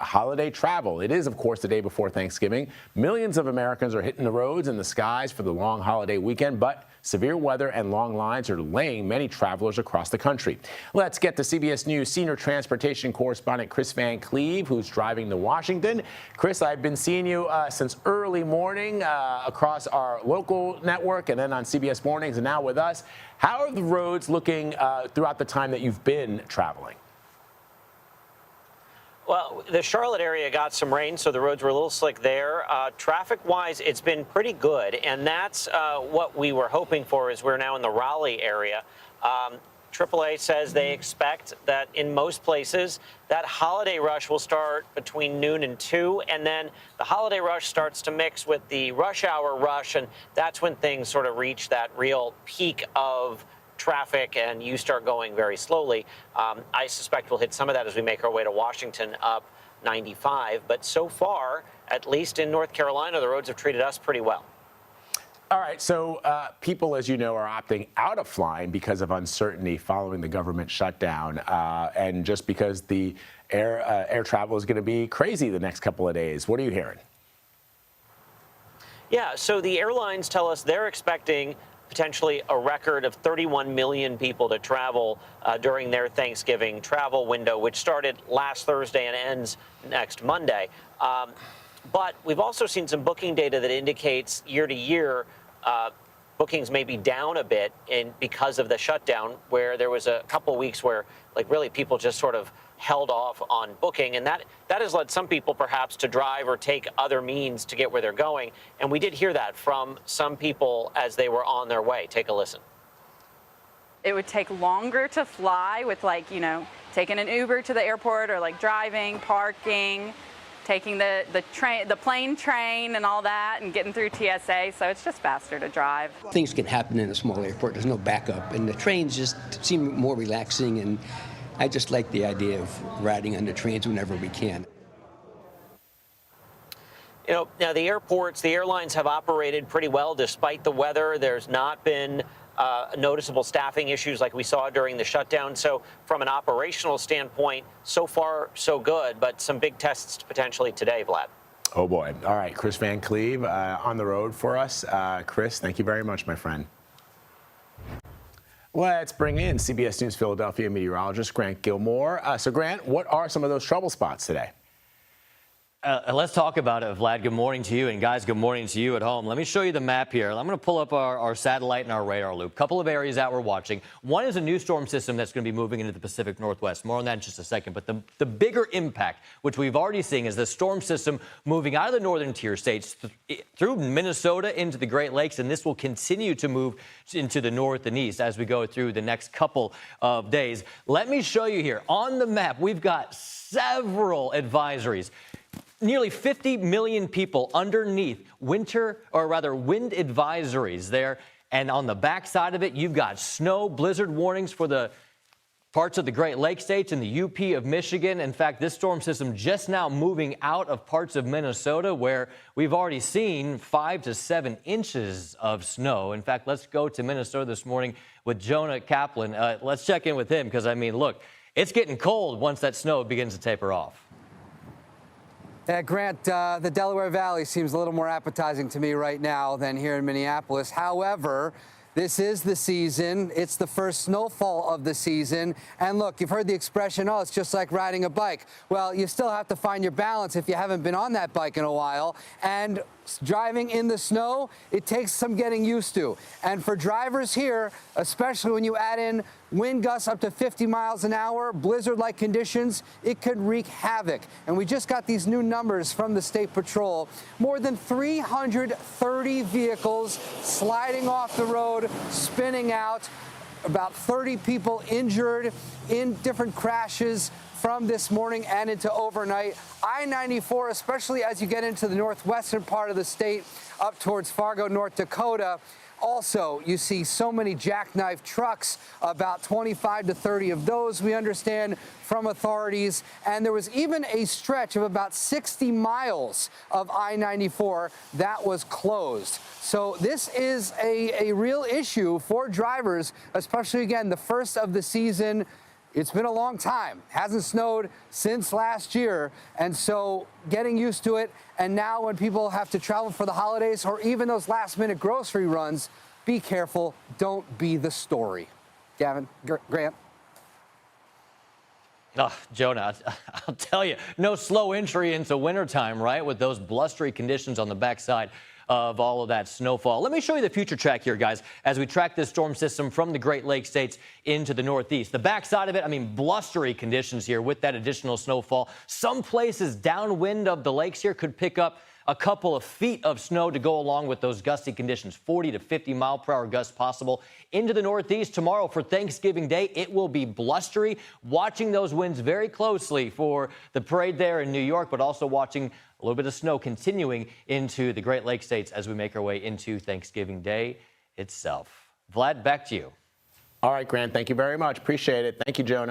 holiday travel. It is, of course, the day before Thanksgiving. Millions of Americans are hitting the roads and the skies for the long holiday weekend, but severe weather and long lines are delaying many travelers across the country. Let's get to CBS News senior transportation correspondent Kris Van Cleave, who's driving to Washington. Kris, I've been seeing you since early morning across our local network and then on CBS Mornings and now with us. How are the roads looking throughout the time that you've been traveling? Well, the Charlotte area got some rain, so the roads were a little slick there. Traffic-wise, it's been pretty good, and that's what we were hoping for as we're now in the Raleigh area. AAA says they expect that in most places that holiday rush will start between noon and 2, and then the holiday rush starts to mix with the rush hour rush, and that's when things sort of reach that real peak of traffic and you start going very slowly. I suspect we'll hit some of that as we make our way to Washington up 95. But so far, at least in North Carolina, the roads have treated us pretty well. All right, so people, as you know, are opting out of flying because of uncertainty following the government shutdown, and just because the air travel is going to be crazy the next couple of days. What are you hearing? Yeah, so the airlines tell us they're expecting potentially a record of 31 million people to travel during their Thanksgiving travel window, which started last Thursday and ends next Monday. But we've also seen some booking data that indicates year to year bookings may be down a bit because of the shutdown, where there was a couple weeks where really people just sort of held off on booking, and that has led some people perhaps to drive or take other means to get where they're going. And we did hear that from some people as they were on their way. Take a listen. It would take longer to fly with taking an Uber to the airport or driving, parking, taking the plane train and all that and getting through TSA, so it's just faster to drive. Things can happen in a small airport. There's no backup, and the trains just seem more relaxing, and I just like the idea of riding on the trains whenever we can. Now the airlines have operated pretty well despite the weather. There's not been noticeable staffing issues like we saw during the shutdown. So from an operational standpoint, so far so good, but some big tests potentially today, Vlad. Oh boy. All right, Kris Van Cleave on the road for us. Kris, thank you very much, my friend. Let's bring in CBS News Philadelphia meteorologist Grant Gilmore. So Grant, what are some of those trouble spots today? Let's talk about it, Vlad. Good morning to you. And guys, good morning to you at home. Let me show you the map here. I'm going to pull up our satellite and our radar loop. Couple of areas that we're watching. One is a new storm system that's going to be moving into the Pacific Northwest. More on that in just a second. But the bigger impact, which we've already seen, is the storm system moving out of the northern tier states through Minnesota into the Great Lakes. And this will continue to move into the north and east as we go through the next couple of days. Let me show you here. On the map, we've got several advisories. Nearly 50 million people underneath wind advisories there. And on the back side of it, you've got snow, blizzard warnings for the parts of the Great Lakes states and the UP of Michigan. In fact, this storm system just now moving out of parts of Minnesota where we've already seen 5 to 7 inches of snow. In fact, let's go to Minnesota this morning with Jonah Kaplan. Let's check in with him because, look, it's getting cold once that snow begins to taper off. Grant, the Delaware Valley seems a little more appetizing to me right now than here in Minneapolis. However, this is the season. It's the first snowfall of the season. And look, you've heard the expression, oh, it's just like riding a bike. Well, you still have to find your balance if you haven't been on that bike in a while. And driving in the snow, it takes some getting used to. And for drivers here, especially when you add in wind gusts up to 50 miles an hour, blizzard-like conditions, it could wreak havoc. And we just got these new numbers from the State Patrol. More than 330 vehicles sliding off the road, spinning out. About 30 people injured in different crashes from this morning and into overnight. I-94, especially as you get into the northwestern part of the state, up towards Fargo, North Dakota. Also, you see so many jackknife trucks, about 25 to 30 of those, we understand from authorities. And there was even a stretch of about 60 miles of I-94 that was closed. So this is a real issue for drivers, especially, again, the first of the season. it's been a long time. Hasn't snowed since last year. And so getting used to it. And now when people have to travel for the holidays or even those last-minute grocery runs, be careful. Don't be the story. Gavin, Grant. Oh, Jonah, I'll tell you, no slow entry into wintertime, right, with those blustery conditions on the backside of all of that snowfall. Let me show you the future track here, guys, as we track this storm system from the Great Lakes states into the Northeast. The backside of it, I mean, blustery conditions here with that additional snowfall. Some places downwind of the lakes here could pick up a couple of feet of snow to go along with those gusty conditions, 40 to 50 mile per hour gusts possible. Into the Northeast tomorrow for Thanksgiving Day, it will be blustery. Watching those winds very closely for the parade there in New York, but also watching a little bit of snow continuing into the Great Lakes states as we make our way into Thanksgiving Day itself. Vlad, back to you. All right, Grant, thank you very much. Appreciate it. Thank you, Jonah.